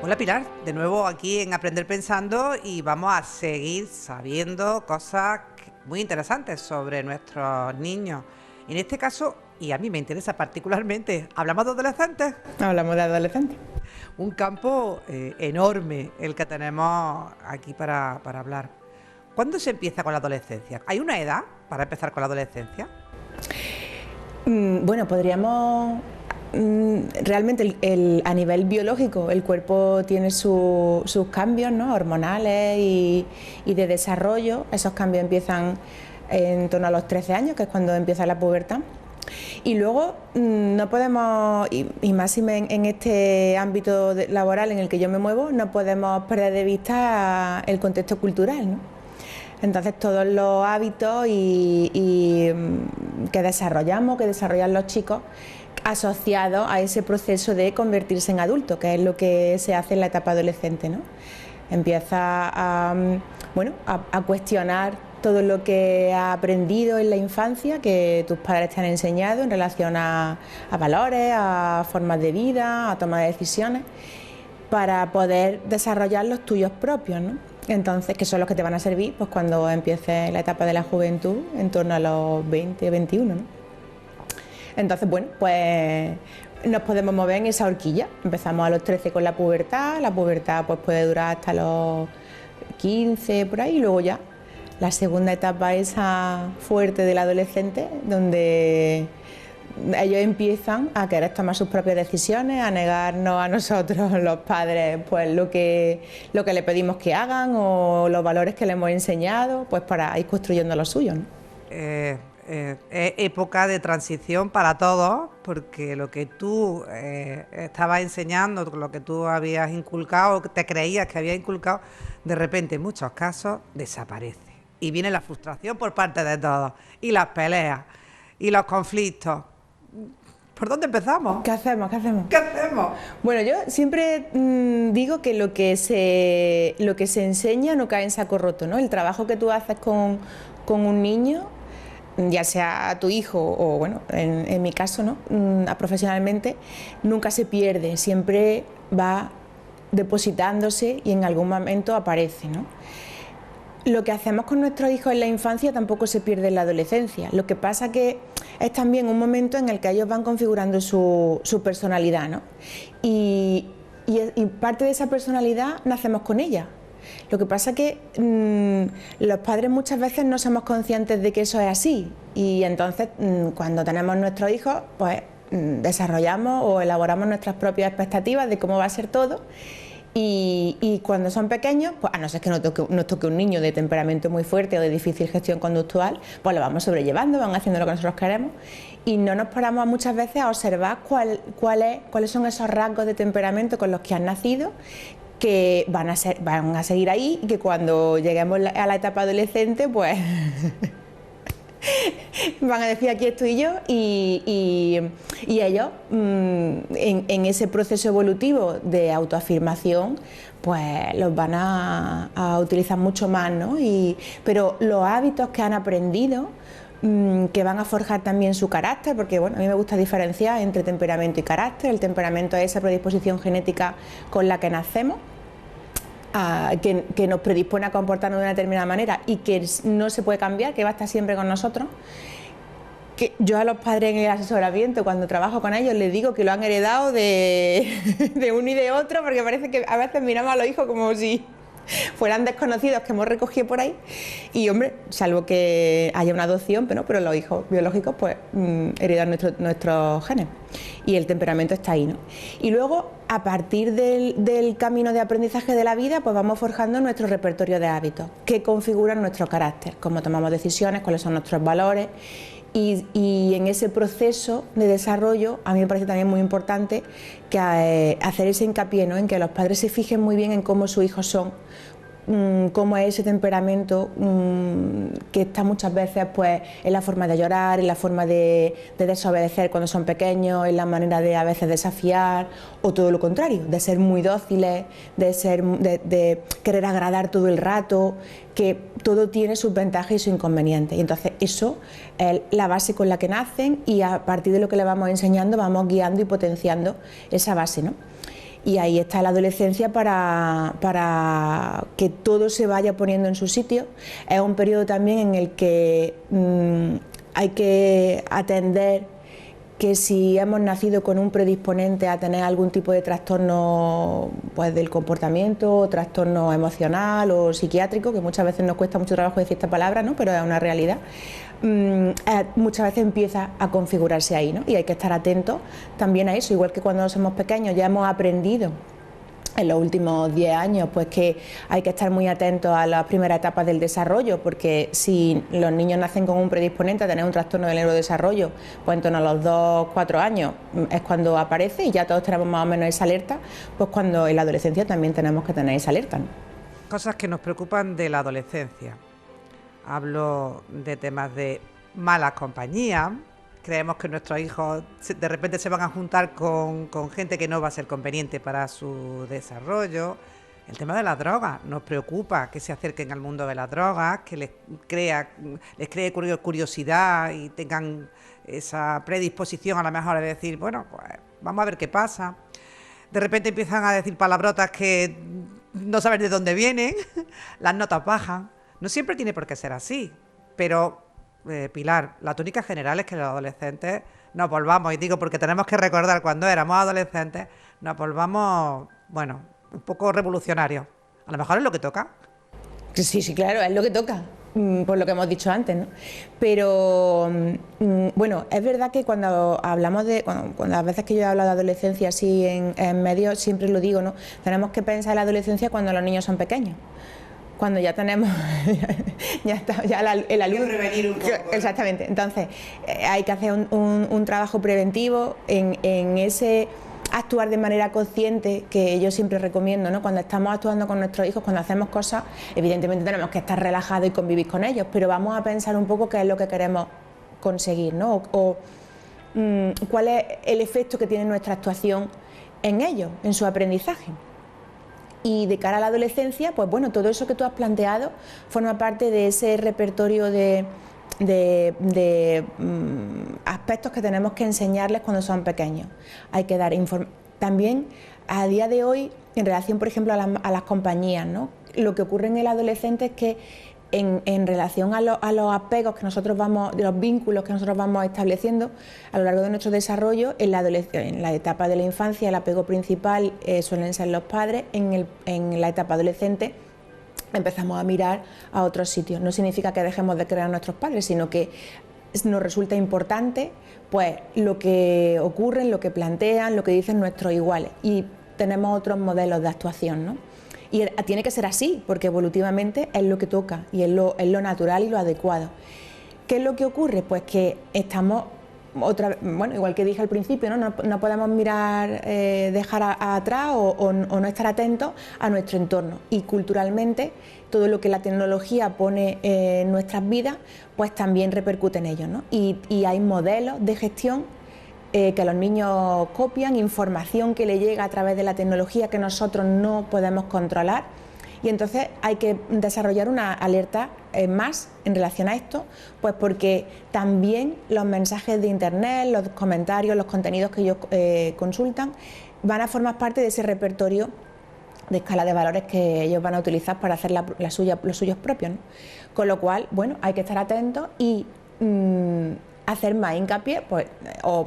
Hola Pilar, de nuevo aquí en Aprender Pensando y vamos a seguir sabiendo cosas muy interesantes sobre nuestros niños. En este caso, y a mí me interesa particularmente, hablamos de adolescentes. Hablamos de adolescentes. Un campo enorme el que tenemos aquí para hablar. ¿Cuándo se empieza con la adolescencia? ¿Hay una edad para empezar con la adolescencia? Bueno, podríamos... Realmente a nivel biológico el cuerpo tiene sus cambios, ¿no?, hormonales y de desarrollo. Esos cambios empiezan en torno a los 13 años, que es cuando empieza la pubertad. Y luego no podemos, y más en este ámbito laboral en el que yo me muevo, no podemos perder de vista el contexto cultural, ¿no? Entonces todos los hábitos que desarrollan los chicos asociados a ese proceso de convertirse en adulto, que es lo que se hace en la etapa adolescente, ¿no? Empieza a cuestionar todo lo que ha aprendido en la infancia, que tus padres te han enseñado en relación a valores, a formas de vida, a toma de decisiones, para poder desarrollar los tuyos propios, ¿no? Entonces, que son los que te van a servir pues cuando empiece la etapa de la juventud, en torno a los 20, 21, ¿no? Entonces, bueno, pues nos podemos mover en esa horquilla. Empezamos a los 13 con la pubertad pues puede durar hasta los 15, por ahí, y luego ya la segunda etapa esa fuerte del adolescente, donde ellos empiezan a querer tomar sus propias decisiones, a negarnos a nosotros, los padres, pues lo que le pedimos que hagan o los valores que le hemos enseñado, pues para ir construyendo lo suyo, ¿no? Es época de transición para todos, porque lo que tú estabas enseñando, lo que tú habías inculcado, te creías que habías inculcado, de repente en muchos casos desaparece. Y viene la frustración por parte de todos, y las peleas, y los conflictos. ¿Por dónde empezamos? ¿Qué hacemos? ¿Qué hacemos? Bueno, yo siempre digo que lo que se enseña no cae en saco roto, ¿no? El trabajo que tú haces con un niño, ya sea tu hijo o, bueno, en mi caso, ¿no?, profesionalmente, nunca se pierde, siempre va depositándose y en algún momento aparece, ¿no? Lo que hacemos con nuestros hijos en la infancia tampoco se pierde en la adolescencia. Lo que pasa que es también un momento en el que ellos van configurando su personalidad, ¿no? Y parte de esa personalidad nacemos con ella. Lo que pasa que los padres muchas veces no somos conscientes de que eso es así, y entonces cuando tenemos nuestros hijos, pues desarrollamos o elaboramos nuestras propias expectativas de cómo va a ser todo. Y cuando son pequeños, pues a no ser que nos toque un niño de temperamento muy fuerte o de difícil gestión conductual, pues lo vamos sobrellevando, van haciendo lo que nosotros queremos, y no nos paramos muchas veces a observar cuáles son esos rasgos de temperamento con los que han nacido, que van a seguir ahí, y que cuando lleguemos a la etapa adolescente, pues van a decir aquí estoy yo, y ellos en ese proceso evolutivo de autoafirmación pues los van a utilizar mucho más, ¿no? Pero los hábitos que han aprendido, que van a forjar también su carácter, porque bueno, a mí me gusta diferenciar entre temperamento y carácter. El temperamento es esa predisposición genética con la que nacemos, que nos predispone a comportarnos de una determinada manera y que no se puede cambiar, que va a estar siempre con nosotros. Que yo a los padres en el asesoramiento, cuando trabajo con ellos, les digo que lo han heredado de uno y de otro, porque parece que a veces miramos a los hijos como si fueran desconocidos que hemos recogido por ahí, y hombre, salvo que haya una adopción, pero los hijos biológicos pues heredan nuestros genes, y el temperamento está ahí, ¿no? Y luego, a partir del camino de aprendizaje de la vida, pues vamos forjando nuestro repertorio de hábitos que configuran nuestro carácter, cómo tomamos decisiones, cuáles son nuestros valores. Y en ese proceso de desarrollo a mí me parece también muy importante que hacer ese hincapié, ¿no?, en que los padres se fijen muy bien en cómo sus hijos son, cómo es ese temperamento, que está muchas veces pues en la forma de llorar, en la forma de desobedecer cuando son pequeños, en la manera de a veces desafiar, o todo lo contrario, de ser muy dóciles, de querer agradar todo el rato, que todo tiene sus ventajas y sus inconvenientes. Y entonces eso es la base con la que nacen, y a partir de lo que le vamos enseñando vamos guiando y potenciando esa base, ¿no? Y ahí está la adolescencia para que todo se vaya poniendo en su sitio. Es un periodo también en el que hay que atender que si hemos nacido con un predisponente a tener algún tipo de trastorno pues, del comportamiento, trastorno emocional o psiquiátrico, que muchas veces nos cuesta mucho trabajo decir esta palabra, ¿no? Pero es una realidad, muchas veces empieza a configurarse ahí, ¿no? Y hay que estar atentos también a eso, igual que cuando somos pequeños ya hemos aprendido en los últimos 10 años, pues que hay que estar muy atentos a las primeras etapas del desarrollo, porque si los niños nacen con un predisponente a tener un trastorno del neurodesarrollo, pues en torno a los 2-4 años es cuando aparece y ya todos tenemos más o menos esa alerta, pues cuando en la adolescencia también tenemos que tener esa alerta, ¿no? Cosas que nos preocupan de la adolescencia. Hablo de temas de malas compañías. Creemos que nuestros hijos de repente se van a juntar con gente que no va a ser conveniente para su desarrollo. El tema de las drogas nos preocupa, que se acerquen al mundo de las drogas, que les cree curiosidad y tengan esa predisposición a lo mejor a decir, bueno, pues vamos a ver qué pasa. De repente empiezan a decir palabrotas que no saben de dónde vienen, las notas bajan. No siempre tiene por qué ser así, pero Pilar, la tónica general es que los adolescentes nos volvamos, y digo porque tenemos que recordar cuando éramos adolescentes, nos volvamos, bueno, un poco revolucionarios. A lo mejor es lo que toca. Sí, sí, claro, es lo que toca, por lo que hemos dicho antes, ¿no? Pero, bueno, es verdad que cuando hablamos de, cuando las veces que yo he hablado de adolescencia así en medios, siempre lo digo, ¿no? Tenemos que pensar en la adolescencia cuando los niños son pequeños. Cuando ya tenemos, ya está, ya el alumno. Hay que prevenir un poco. Exactamente. Entonces, hay que hacer un trabajo preventivo en ese actuar de manera consciente, que yo siempre recomiendo, ¿no? Cuando estamos actuando con nuestros hijos, cuando hacemos cosas, evidentemente tenemos que estar relajados y convivir con ellos, pero vamos a pensar un poco qué es lo que queremos conseguir, ¿no? Cuál es el efecto que tiene nuestra actuación en ellos, en su aprendizaje. Y de cara a la adolescencia, pues bueno, todo eso que tú has planteado forma parte de ese repertorio de aspectos que tenemos que enseñarles cuando son pequeños. Hay que dar también a día de hoy, en relación, por ejemplo, a las compañías, ¿no? Lo que ocurre en el adolescente es que en relación a los apegos que nosotros vamos, de los vínculos que nosotros vamos estableciendo a lo largo de nuestro desarrollo, en la etapa de la infancia el apego principal suelen ser los padres, en la etapa adolescente empezamos a mirar a otros sitios. No significa que dejemos de creer a nuestros padres, sino que nos resulta importante pues lo que ocurre, lo que plantean, lo que dicen nuestros iguales, y tenemos otros modelos de actuación, ¿no? Y tiene que ser así, porque evolutivamente es lo que toca y es lo natural y lo adecuado. ¿Qué es lo que ocurre? Pues que estamos, bueno, igual que dije al principio, no podemos mirar, dejar atrás o no estar atentos a nuestro entorno. Y culturalmente, todo lo que la tecnología pone en nuestras vidas, pues también repercute en ello, ¿no? Y hay modelos de gestión que los niños copian, información que le llega a través de la tecnología que nosotros no podemos controlar, y entonces hay que desarrollar una alerta más en relación a esto, pues porque también los mensajes de internet, los comentarios, los contenidos que ellos consultan van a formar parte de ese repertorio de escala de valores que ellos van a utilizar para hacer los suyos propios, ¿no? Con lo cual, bueno, hay que estar atentos y hacer más hincapié, pues, o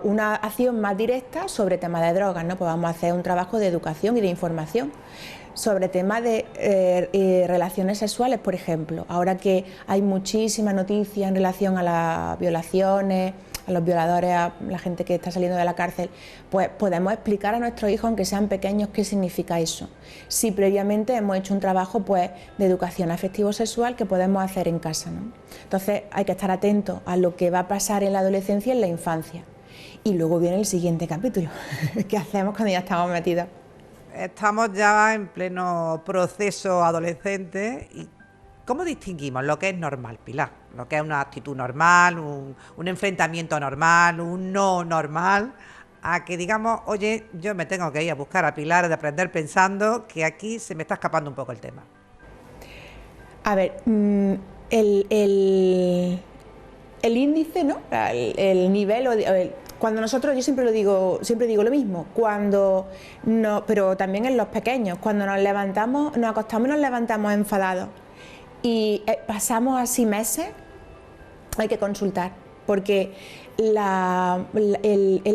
una acción más directa sobre temas de drogas, ¿no? Pues vamos a hacer un trabajo de educación y de información sobre temas de relaciones sexuales, por ejemplo. Ahora que hay muchísima noticia en relación a las violaciones, a los violadores, a la gente que está saliendo de la cárcel, pues podemos explicar a nuestros hijos, aunque sean pequeños, qué significa eso. Si previamente hemos hecho un trabajo, pues, de educación afectivo-sexual que podemos hacer en casa, ¿no? Entonces hay que estar atentos a lo que va a pasar en la adolescencia y en la infancia. Y luego viene el siguiente capítulo. ¿Qué hacemos cuando ya estamos metidos? Estamos ya en pleno proceso adolescente. ¿Y cómo distinguimos lo que es normal, Pilar? Lo que es una actitud normal, un enfrentamiento normal, un no normal, a que digamos, oye, yo me tengo que ir a buscar a Pilar de Aprender Pensando, que aquí se me está escapando un poco el tema. A ver, el índice, ¿no? El nivel Cuando nosotros, yo siempre digo lo mismo, cuando no, pero también en los pequeños, cuando nos levantamos, nos acostamos y nos levantamos enfadados y pasamos así meses, hay que consultar, porque la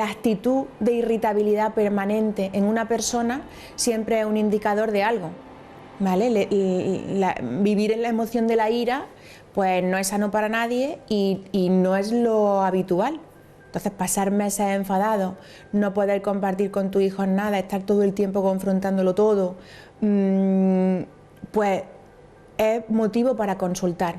actitud de irritabilidad permanente en una persona siempre es un indicador de algo, ¿vale? Vivir en la emoción de la ira pues no es sano para nadie y no es lo habitual. Entonces, pasar meses enfadados, no poder compartir con tus hijos nada, estar todo el tiempo confrontándolo todo, pues es motivo para consultar.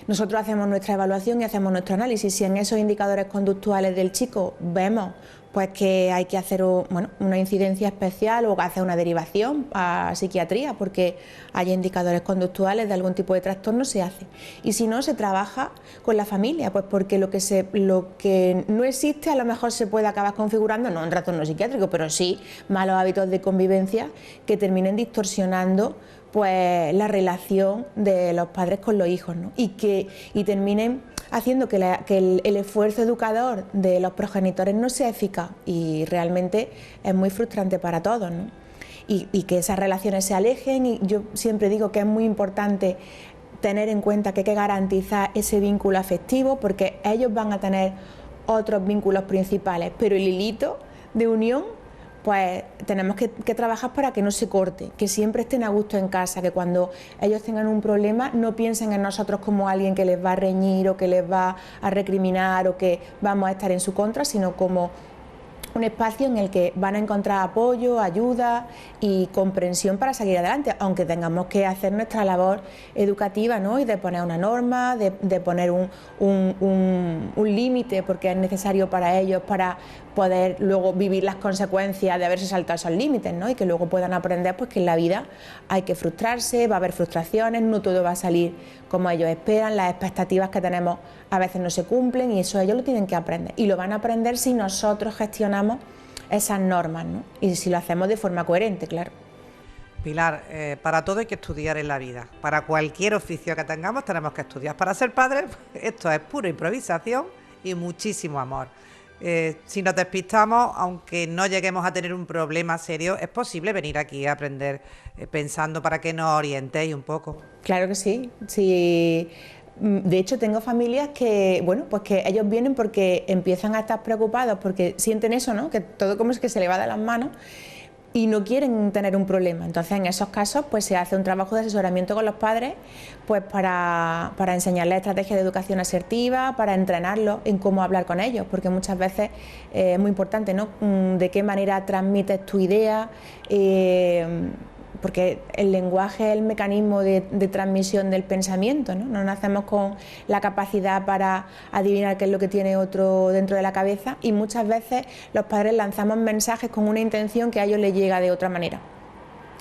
Nosotros hacemos nuestra evaluación y hacemos nuestro análisis. Si en esos indicadores conductuales del chico vemos pues que hay que hacer una incidencia especial o hacer una derivación a psiquiatría porque hay indicadores conductuales de algún tipo de trastorno, se hace. Y si no, se trabaja con la familia, pues porque lo que no existe a lo mejor se puede acabar configurando, no un trastorno psiquiátrico, pero sí malos hábitos de convivencia que terminen distorsionando pues la relación de los padres con los hijos, ¿no? y terminen haciendo que el esfuerzo educador de los progenitores no sea eficaz y realmente es muy frustrante para todos, ¿no? Y que esas relaciones se alejen y yo siempre digo que es muy importante tener en cuenta que hay que garantizar ese vínculo afectivo porque ellos van a tener otros vínculos principales, pero el hilito de unión pues tenemos que trabajar para que no se corte, que siempre estén a gusto en casa, que cuando ellos tengan un problema no piensen en nosotros como alguien que les va a reñir o que les va a recriminar o que vamos a estar en su contra, sino como un espacio en el que van a encontrar apoyo, ayuda y comprensión para seguir adelante, aunque tengamos que hacer nuestra labor educativa, ¿no? Y de poner una norma, de poner un límite porque es necesario para ellos para poder luego vivir las consecuencias de haberse saltado esos límites, ¿no? Y que luego puedan aprender pues que en la vida hay que frustrarse, va a haber frustraciones, no todo va a salir como ellos esperan, las expectativas que tenemos a veces no se cumplen y eso ellos lo tienen que aprender y lo van a aprender si nosotros gestionamos esas normas, ¿no? Y si lo hacemos de forma coherente, claro. Pilar, para todo hay que estudiar en la vida. Para cualquier oficio que tengamos tenemos que estudiar. Para ser padres, esto es pura improvisación y muchísimo amor. Si nos despistamos, aunque no lleguemos a tener un problema serio, es posible venir aquí a aprender pensando para que nos orientéis un poco. Claro que sí. Sí. De hecho, tengo familias que, bueno, pues que ellos vienen porque empiezan a estar preocupados porque sienten eso, ¿no? Que todo como es que se le va de las manos y no quieren tener un problema. Entonces, en esos casos, pues se hace un trabajo de asesoramiento con los padres, pues para enseñarles estrategias de educación asertiva, para entrenarlos en cómo hablar con ellos, porque muchas veces es muy importante, ¿no? De qué manera transmites tu idea, porque el lenguaje es el mecanismo de transmisión del pensamiento, ¿no? No nacemos con la capacidad para adivinar qué es lo que tiene otro dentro de la cabeza y muchas veces los padres lanzamos mensajes con una intención que a ellos les llega de otra manera.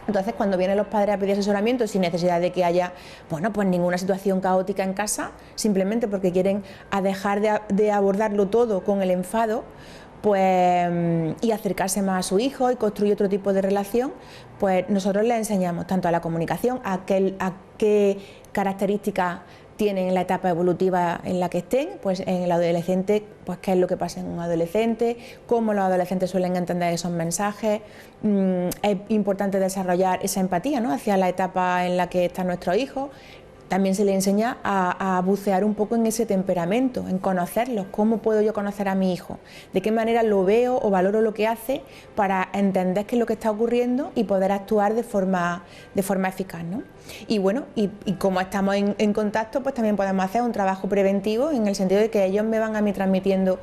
Entonces, cuando vienen los padres a pedir asesoramiento sin necesidad de que haya, bueno, pues ninguna situación caótica en casa, simplemente porque quieren dejar de abordarlo todo con el enfado, pues, y acercarse más a su hijo y construir otro tipo de relación, pues nosotros les enseñamos tanto a la comunicación, a qué características tienen en la etapa evolutiva en la que estén, pues en el adolescente, pues qué es lo que pasa en un adolescente, cómo los adolescentes suelen entender esos mensajes. Es importante desarrollar esa empatía, ¿no? Hacia la etapa en la que está nuestro hijo. También se le enseña a bucear un poco en ese temperamento, en conocerlo. ¿Cómo puedo yo conocer a mi hijo? ¿De qué manera lo veo o valoro lo que hace para entender qué es lo que está ocurriendo y poder actuar de forma eficaz, ¿no? Y bueno, y como estamos en contacto, pues también podemos hacer un trabajo preventivo en el sentido de que ellos me van a mí transmitiendo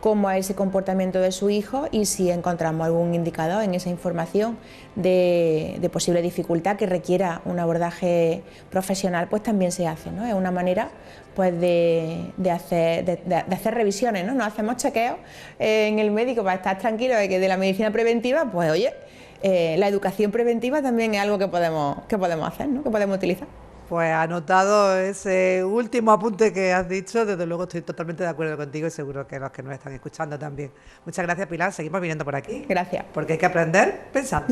cómo es ese comportamiento de su hijo y si encontramos algún indicador en esa información de posible dificultad que requiera un abordaje profesional, pues también se hace, ¿no? Es una manera pues de hacer revisiones, ¿no? Nos hacemos chequeos en el médico para estar tranquilos de que de la medicina preventiva, pues oye, la educación preventiva también es algo que podemos hacer, ¿no? Que podemos utilizar. Pues anotado ese último apunte que has dicho, desde luego estoy totalmente de acuerdo contigo y seguro que los que nos están escuchando también. Muchas gracias, Pilar, seguimos viniendo por aquí. Gracias. Porque hay que aprender pensando.